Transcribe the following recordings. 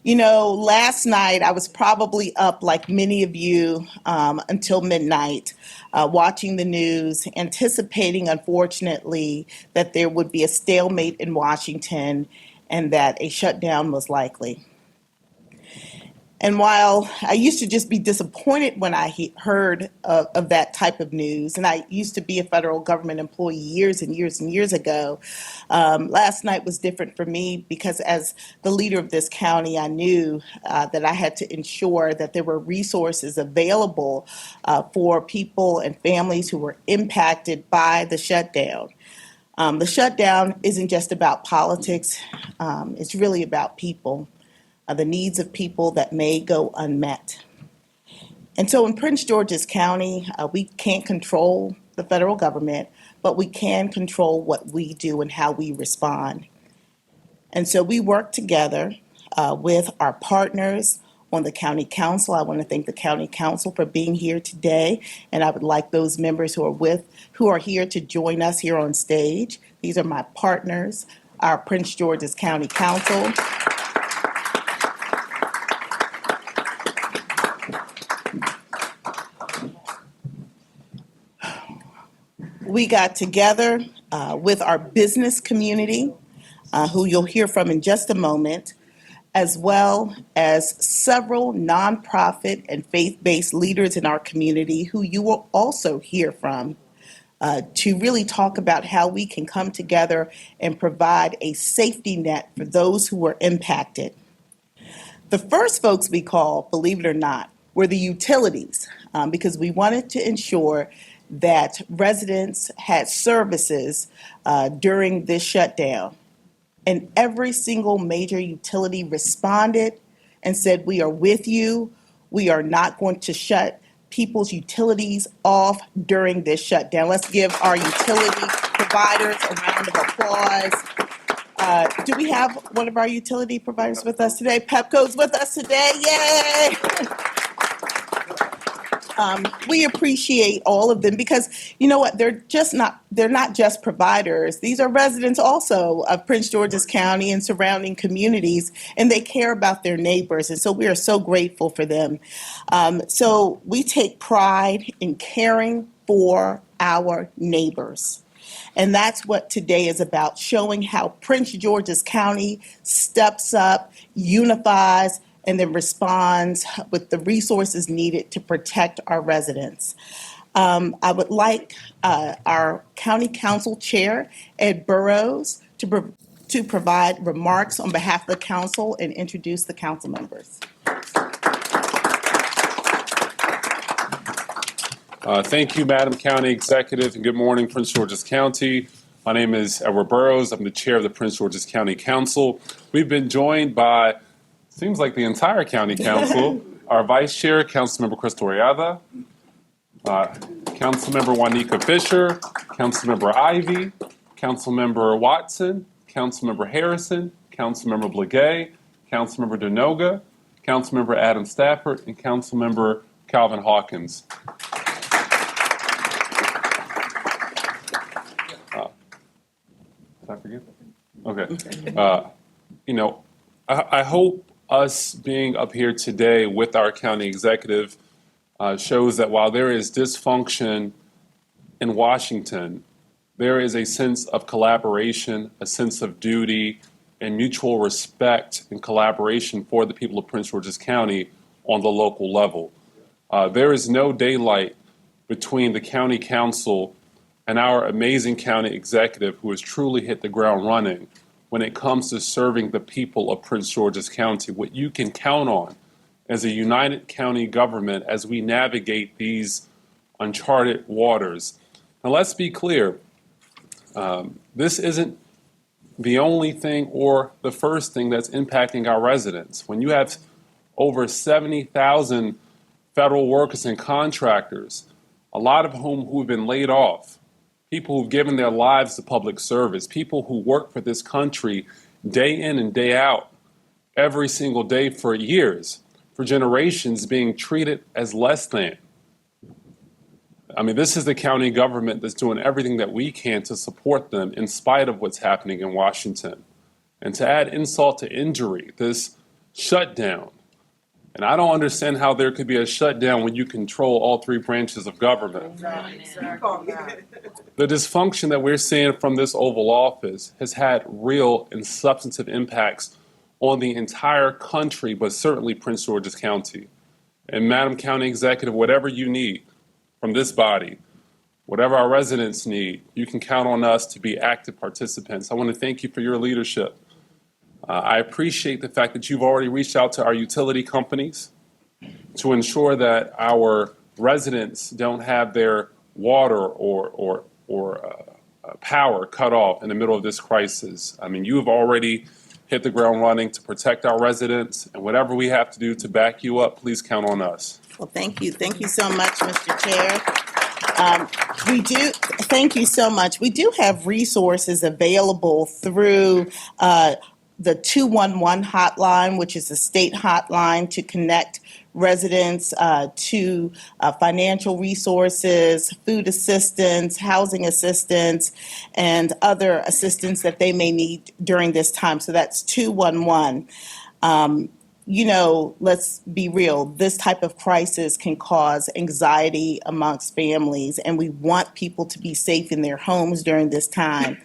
Last night I was probably up like many of you until midnight, watching the news, anticipating, unfortunately, that there would be a stalemate in Washington and that a shutdown was likely. And while I used to just be disappointed when I heard of that type of news, and I used to be a federal government employee years and years and years ago, last night was different for me because as the leader of this county, I knew that I had to ensure that there were resources available for people and families who were impacted by the shutdown. The shutdown isn't just about politics, it's really about people, the needs of people that may go unmet. And so in Prince George's County, we can't control the federal government, but we can control what we do and how we respond. And so we work together with our partners on the county council. I want to thank the county council for being here today, and I would like those members who are here to join us here on stage. These are my partners, our Prince George's County Council. We got together with our business community, who you'll hear from in just a moment, as well as several nonprofit and faith-based leaders in our community who you will also hear from to really talk about how we can come together and provide a safety net for those who were impacted. The first folks we called, believe it or not, were the utilities, because we wanted to ensure that residents had services during this shutdown. And every single major utility responded and said, we are with you. We are not going to shut people's utilities off during this shutdown. Let's give our utility providers a round of applause. Do we have one of our utility providers with us today? Pepco's with us today. Yay! We appreciate all of them because you know what, they're not just providers. These are residents also of Prince George's County and surrounding communities, and they care about their neighbors, and so we are so grateful for them. So we take pride in caring for our neighbors. And that's what today is about, showing how Prince George's County steps up, unifies, and then responds with the resources needed to protect our residents. I would like our County Council Chair, Ed Burrows, to provide remarks on behalf of the council and introduce the council members. Thank you, Madam County Executive, and good morning, Prince George's County. My name is Edward Burrows. I'm the chair of the Prince George's County Council. We've been joined by, seems like the entire County Council, our Vice Chair, Councilmember Crystal Riada, Councilmember Juanica Fisher, Councilmember Ivy, Councilmember Watson, Councilmember Harrison, Councilmember Blagay, Councilmember Denoga, Councilmember Adam Stafford, and Councilmember Calvin Hawkins. Did I forget? Okay. I hope us being up here today with our county executive shows that while there is dysfunction in Washington, there is a sense of collaboration, a sense of duty, and mutual respect and collaboration for the people of Prince George's County on the local level. There is no daylight between the county council and our amazing county executive who has truly hit the ground running when it comes to serving the people of Prince George's County. What you can count on as a united county government as we navigate these uncharted waters. Now let's be clear, this isn't the only thing or the first thing that's impacting our residents. When you have over 70,000 federal workers and contractors, a lot of who've been laid off, people who've given their lives to public service, people who work for this country day in and day out, every single day for years, for generations, being treated as less than. I mean, this is the county government that's doing everything that we can to support them in spite of what's happening in Washington. And to add insult to injury, this shutdown. And I don't understand how there could be a shutdown when you control all three branches of government. The dysfunction that we're seeing from this Oval Office has had real and substantive impacts on the entire country, but certainly Prince George's County. And Madam County Executive, whatever you need from this body, whatever our residents need, you can count on us to be active participants. I want to thank you for your leadership. I appreciate the fact that you've already reached out to our utility companies to ensure that our residents don't have their water or power cut off in the middle of this crisis. I mean, you have already hit the ground running to protect our residents, and whatever we have to do to back you up, please count on us. Well, thank you. Thank you so much, Mr. Chair. Thank you so much. We do have resources available through the 211 hotline, which is a state hotline to connect residents to financial resources, food assistance, housing assistance, and other assistance that they may need during this time. So that's 211. Let's be real, this type of crisis can cause anxiety amongst families, and we want people to be safe in their homes during this time.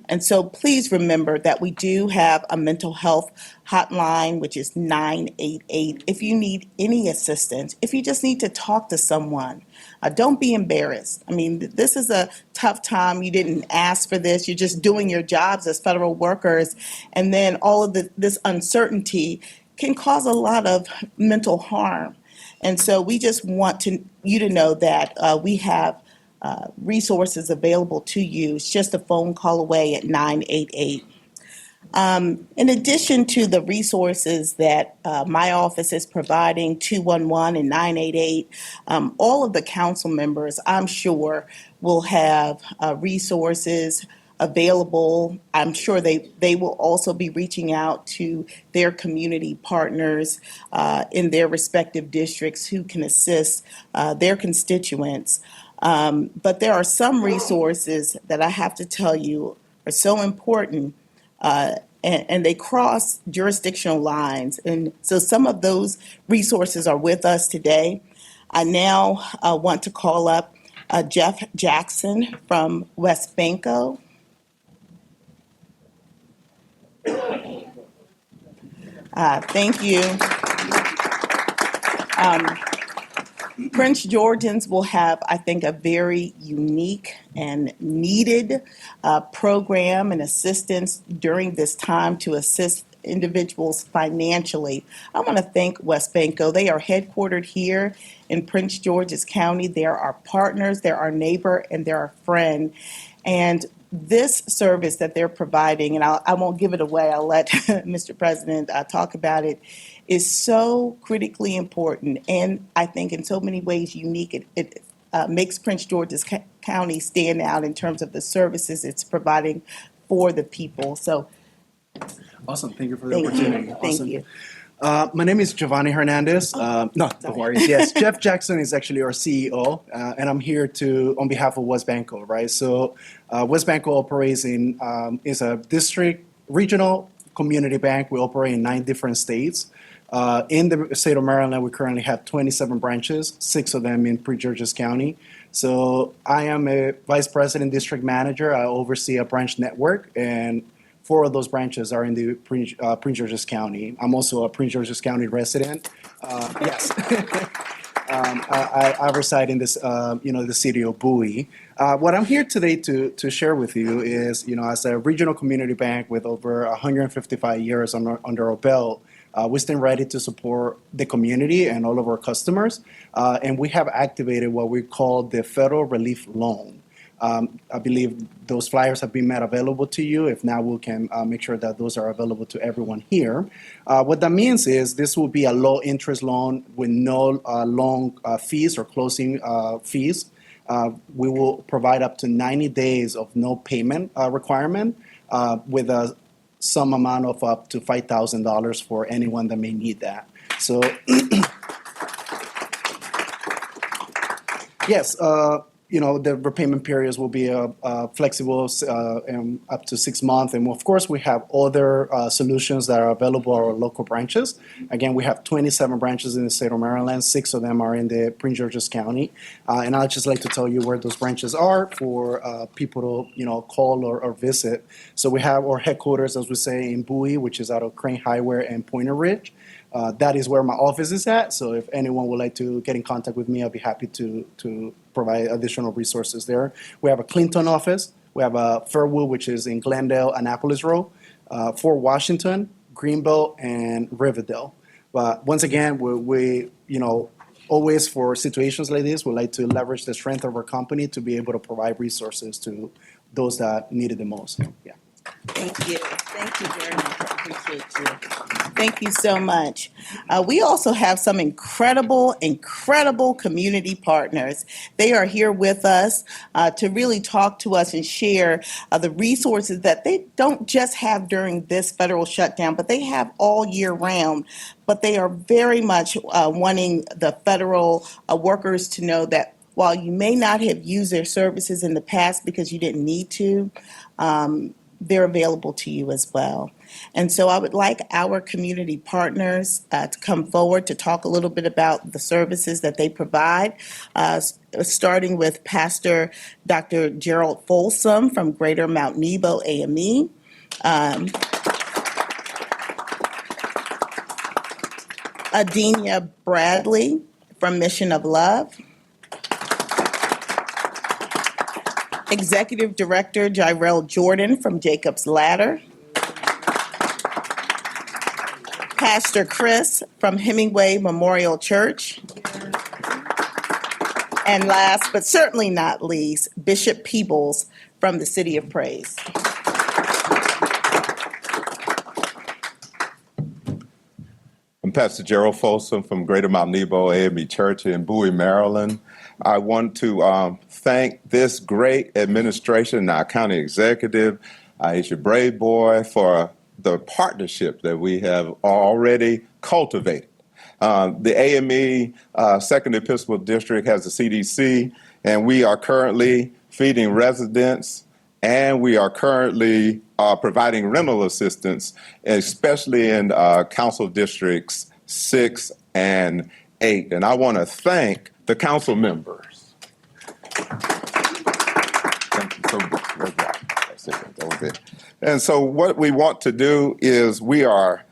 And so please remember that we do have a mental health hotline, which is 988. If you need any assistance, if you just need to talk to someone, don't be embarrassed. I mean, this is a tough time. You didn't ask for this. You're just doing your jobs as federal workers. And then all of this uncertainty can cause a lot of mental harm. And so we just want you to know that we have resources available to you. It's just a phone call away at 988. In addition to the resources that my office is providing, 211 and 988, all of the council members, I'm sure, will have resources available. I'm sure they will also be reaching out to their community partners in their respective districts who can assist their constituents. But there are some resources that I have to tell you are so important, and they cross jurisdictional lines. And so some of those resources are with us today. I now want to call up Jeff Jackson from West Banco. Thank you. Prince Georgians will have, I think, a very unique and needed program and assistance during this time to assist individuals financially. I want to thank West Banco. They are headquartered here in Prince George's County. They're our partners, they're our neighbor, and they're our friend. And this service that they're providing, and I won't give it away, I'll let Mr. President talk about it, is so critically important and I think in so many ways unique. It makes Prince George's County stand out in terms of the services it's providing for the people. So, awesome. Thank you for the opportunity. Thank Awesome. you. My name is Giovanni Hernandez. No, don't worry. Yes, Jeff Jackson is actually our CEO, and I'm here on behalf of West Banco, right? So West Banco operates is a district regional community bank. We operate in 9 different states. In the state of Maryland, we currently have 27 branches, 6 of them in Prince George's County. So I am a vice president, district manager. I oversee a branch network, and 4 of those branches are in the Prince George's County. I'm also a Prince George's County resident. Yes. I reside in this, the city of Bowie. What I'm here today to share with you is, as a regional community bank with over 155 years under our belt, we stand ready to support the community and all of our customers. And we have activated what we call the Federal Relief Loan. I believe those flyers have been made available to you. If not, we can make sure that those are available to everyone here. What that means is this will be a low-interest loan with no loan fees or closing fees. We will provide up to 90 days of no payment requirement with some amount of up to $5,000 for anyone that may need that. So, yes. the repayment periods will be flexible and up to 6 months. And of course, we have other solutions that are available at our local branches. Again, we have 27 branches in the state of Maryland. 6 of them are in the Prince George's County. And I'd just like to tell you where those branches are for people to, call or visit. So we have our headquarters, as we say, in Bowie, which is out of Crane Highway and Pointer Ridge. That is where my office is at. So if anyone would like to get in contact with me, I'll be happy to provide additional resources there. We have a Clinton office. We have a Fairwood, which is in Glendale, Annapolis Road, Fort Washington, Greenbelt, and Riverdale. But once again, we always for situations like this, we like to leverage the strength of our company to be able to provide resources to those that need it the most. Yeah. Thank you. Thank you very much. I appreciate you. Thank you so much. We also have some incredible community partners. They are here with us to really talk to us and share the resources that they don't just have during this federal shutdown, but they have all year round. But they are very much wanting the federal workers to know that while you may not have used their services in the past because you didn't need to, they're available to you as well. And so I would like our community partners to come forward to talk a little bit about the services that they provide, starting with Pastor Dr. Gerald Folsom from Greater Mount Nebo AME. Adenia Bradley from Mission of Love. Executive Director Jirel Jordan from Jacob's Ladder. Pastor Chris from Hemingway Memorial Church. And last but certainly not least, Bishop Peebles from the City of Praise. I'm Pastor Gerald Folsom from Greater Mount Nebo AME Church in Bowie, Maryland. I want to thank this great administration, our county executive, Aisha Braveboy, for the partnership that we have already cultivated. The AME Second Episcopal District has the CDC, and we are currently feeding residents, and we are currently providing rental assistance, especially in council districts 6 and 8. And I want to thank the council members. Thank you so much. That's it. And so what we want to do is we are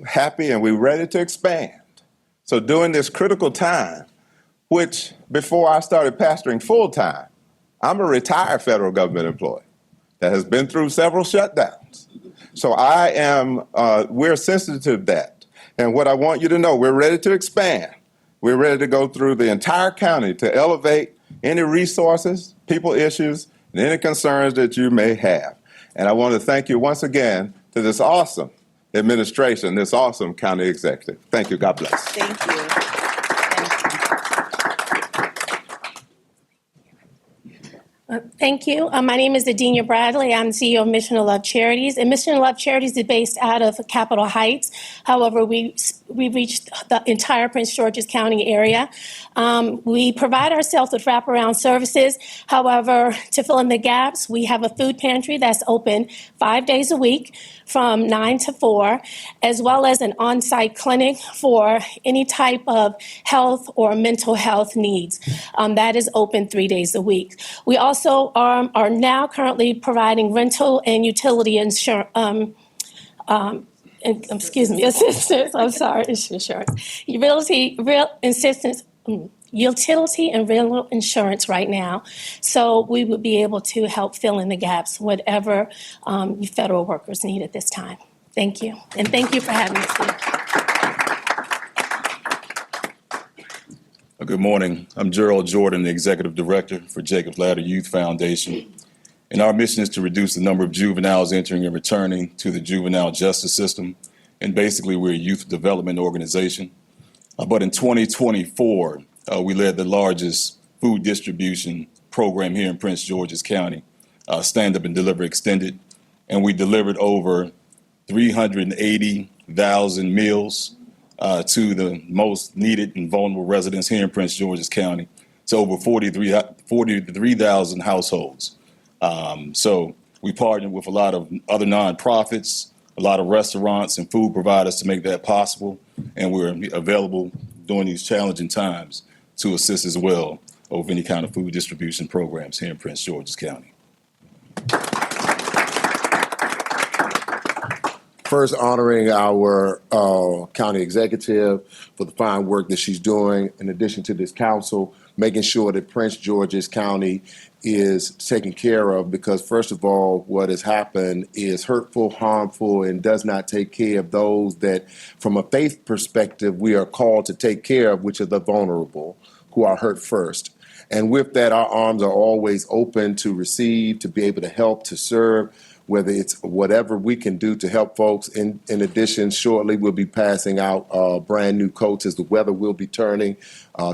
happy and we're ready to expand. So during this critical time, which before I started pastoring full-time, I'm a retired federal government employee that has been through several shutdowns. So we're sensitive to that. And what I want you to know, we're ready to expand. We're ready to go through the entire county to elevate any resources, people issues, and any concerns that you may have. And I want to thank you once again to this awesome administration, this awesome county executive. Thank you. God bless. Thank you. Thank you. My name is Adenia Bradley. I'm CEO of Mission of Love Charities. And Mission of Love Charities is based out of Capitol Heights. However, we reached the entire Prince George's County area. We provide ourselves with wraparound services. However, to fill in the gaps, we have a food pantry that's open 5 days a week from 9 to 4, as well as an on-site clinic for any type of health or mental health needs. That is open 3 days a week. We also are now currently providing rental and utility insurance. Assistance. I'm sorry, it's insurance. Utility and rental insurance right now. So we would be able to help fill in the gaps, whatever you federal workers need at this time. Thank you. And thank you for having us here. Good morning. I'm Gerald Jordan, the Executive Director for Jacob's Ladder Youth Foundation. And our mission is to reduce the number of juveniles entering and returning to the juvenile justice system. And basically, we're a youth development organization. But in 2024, we led the largest food distribution program here in Prince George's County, Stand Up and Deliver Extended. And we delivered over 380,000 meals to the most needed and vulnerable residents here in Prince George's County. to over 43,000 households. So we partnered with a lot of other nonprofits, a lot of restaurants and food providers to make that possible. And we're available during these challenging times to assist as well over any kind of food distribution programs here in Prince George's County. First, honoring our county executive for the fine work that she's doing, in addition to this council, making sure that Prince George's County is taken care of, because first of all, what has happened is hurtful, harmful, and does not take care of those that, from a faith perspective, we are called to take care of, which are the vulnerable, who are hurt first. And with that, our arms are always open to receive, to be able to help, to serve, whether it's whatever we can do to help folks. In addition, shortly we'll be passing out brand new coats as the weather will be turning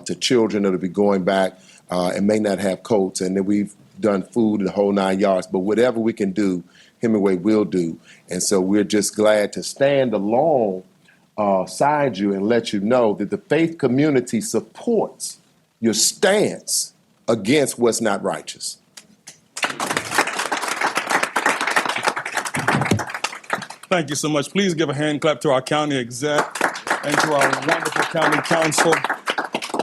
to children that will be going back and may not have coats. And then we've done food in the whole 9 yards. But whatever we can do, Hemingway will do. And so we're just glad to stand alongside you and let you know that the faith community supports your stance against what's not righteous. Thank you so much. Please give a hand clap to our county exec and to our wonderful county council.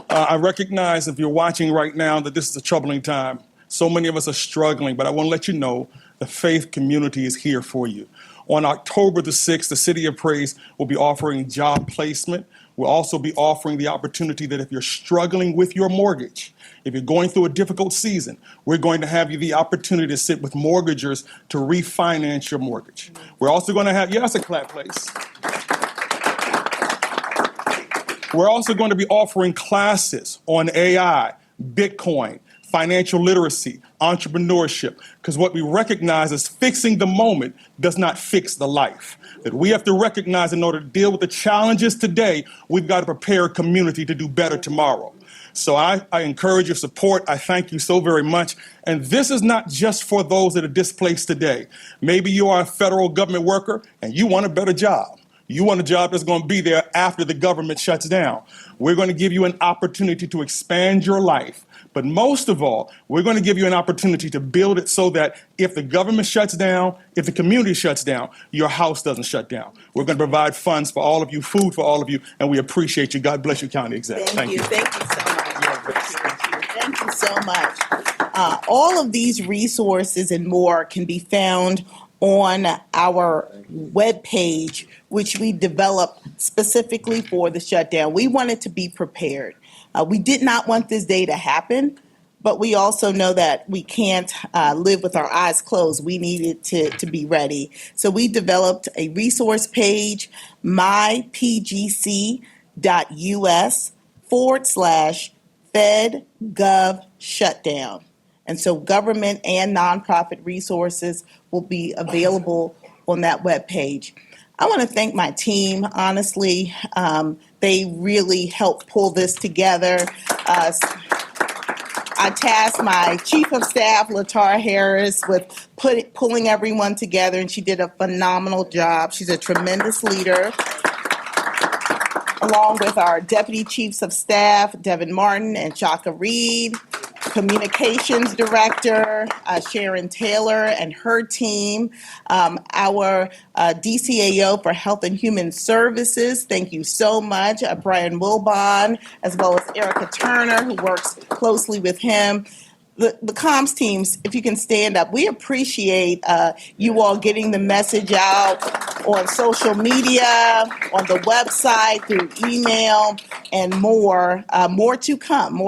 I recognize, if you're watching right now, that this is a troubling time. So many of us are struggling, but I want to let you know the faith community is here for you. On October the 6th, the City of Praise will be offering job placement. We'll also be offering the opportunity that if you're struggling with your mortgage, if you're going through a difficult season, we're going to have you the opportunity to sit with mortgagers to refinance your mortgage. We're also going to have, yes, a clap, please. We're also going to be offering classes on AI, Bitcoin, financial literacy, entrepreneurship, because what we recognize is fixing the moment does not fix the life. That we have to recognize, in order to deal with the challenges today, we've got to prepare a community to do better tomorrow. So I encourage your support. I thank you so very much. And this is not just for those that are displaced today. Maybe you are a federal government worker and you want a better job. You want a job that's going to be there after the government shuts down. We're going to give you an opportunity to expand your life. But most of all, we're going to give you an opportunity to build it so that if the government shuts down, if the community shuts down, your house doesn't shut down. We're going to provide funds for all of you, food for all of you, and we appreciate you. God bless you, County Exec. Thank you. Thank you so much. I appreciate you. Thank you so much. All of these resources and more can be found on our webpage, which we developed specifically for the shutdown. We wanted to be prepared. We did not want this day to happen, but we also know that we can't live with our eyes closed. We needed to be ready. So we developed a resource page, mypgc.us/FedGov shutdown. And so government and nonprofit resources will be available on that webpage. I want to thank my team, honestly. They really helped pull this together. I tasked my Chief of Staff, Latara Harris, with pulling everyone together, and she did a phenomenal job. She's a tremendous leader. Along with our Deputy Chiefs of Staff, Devin Martin and Shaka Reed, Communications Director, Sharon Taylor and her team, our DCAO for Health and Human Services, thank you so much, Brian Wilbon, as well as Erica Turner, who works closely with him. The comms teams, if you can stand up, we appreciate you all getting the message out on social media, on the website, through email, and more. More to come,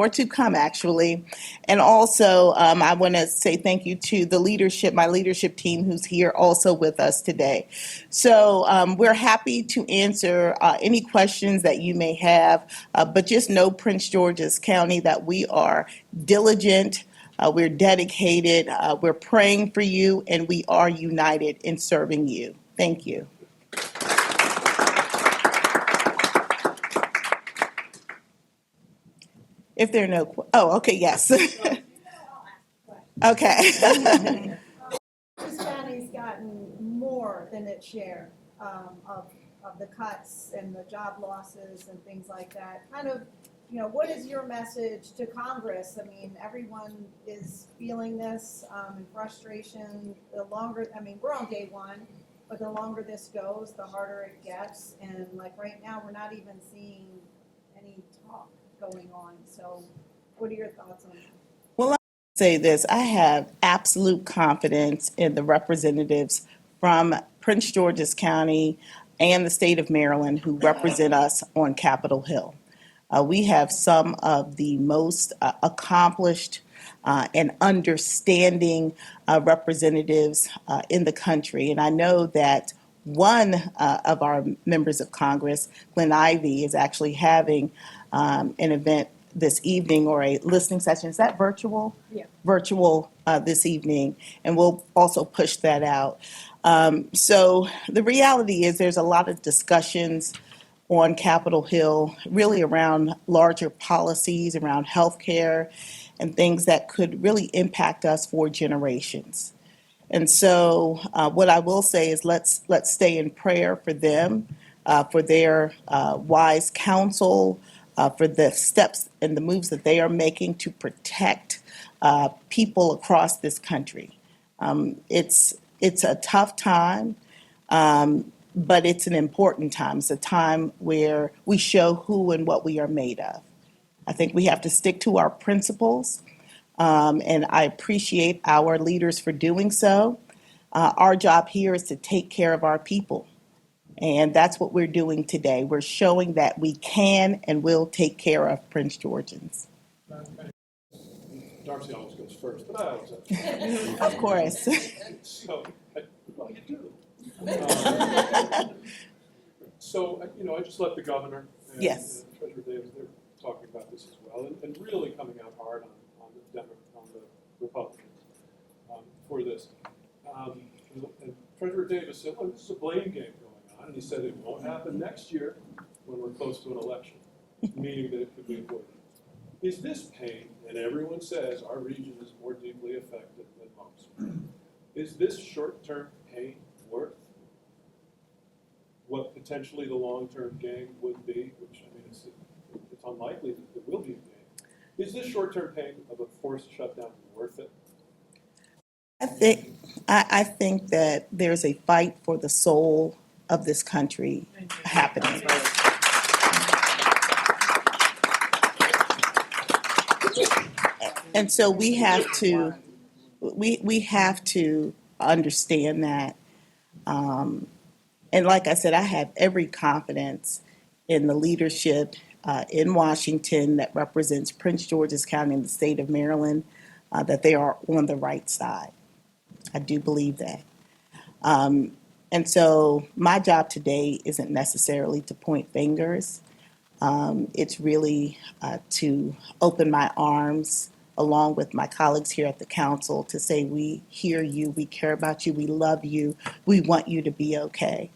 actually. And also, I want to say thank you to the leadership, my leadership team, who's here also with us today. So we're happy to answer any questions that you may have, but just know, Prince George's County, that we are diligent. We're dedicated, we're praying for you, and we are united in serving you. Thank you. If there are no, okay, yes. Okay. This county's gotten more than its share of the cuts and the job losses and things like that. Kind of what is your message to Congress? I mean, everyone is feeling this and frustration. The longer, I mean, we're on day one, but the longer this goes, the harder it gets. And like right now, we're not even seeing any talk going on. So, what are your thoughts on that? Well, let me say this. I have absolute confidence in the representatives from Prince George's County and the state of Maryland who represent us on Capitol Hill. We have some of the most accomplished and understanding representatives in the country. And I know that one of our members of Congress, Glenn Ivey, is actually having an event this evening, or a listening session. Is that virtual? Yeah. Virtual this evening, and we'll also push that out. So the reality is there's a lot of discussions on Capitol Hill, really around larger policies, around healthcare, and things that could really impact us for generations. And so, what I will say is let's stay in prayer for them, for their wise counsel, for the steps and the moves that they are making to protect people across this country. It's a tough time, but it's an important time. It's a time where we show who and what we are made of. I think we have to stick to our principles, and I appreciate our leaders for doing so. Our job here is to take care of our people. And that's what we're doing today. We're showing that we can and will take care of Prince Georgians. Darcy always goes first, but I always have. Of course. So, well, you do. I just let the governor and Yes. Treasurer Davis, they're talking about this as well, and really coming out hard on the Republicans for this. And Treasurer Davis said, well, this is a blame game going on, and he said it won't happen next year when we're close to an election, meaning that it could be avoided. Is this pain, and everyone says our region is more deeply affected than most, is this short-term pain worth what potentially the long-term gain would be, which, I mean, it's unlikely that there will be a gain. Is this short-term pain of a forced shutdown worth it? I think that there's a fight for the soul of this country happening. And so we have to understand that. And like I said, I have every confidence in the leadership in Washington that represents Prince George's County and the state of Maryland, that they are on the right side. I do believe that. And so my job today isn't necessarily to point fingers. It's really to open my arms along with my colleagues here at the council to say, we hear you, we care about you, we love you, we want you to be okay.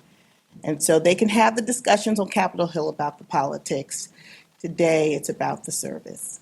And so they can have the discussions on Capitol Hill about the politics. Today, it's about the service.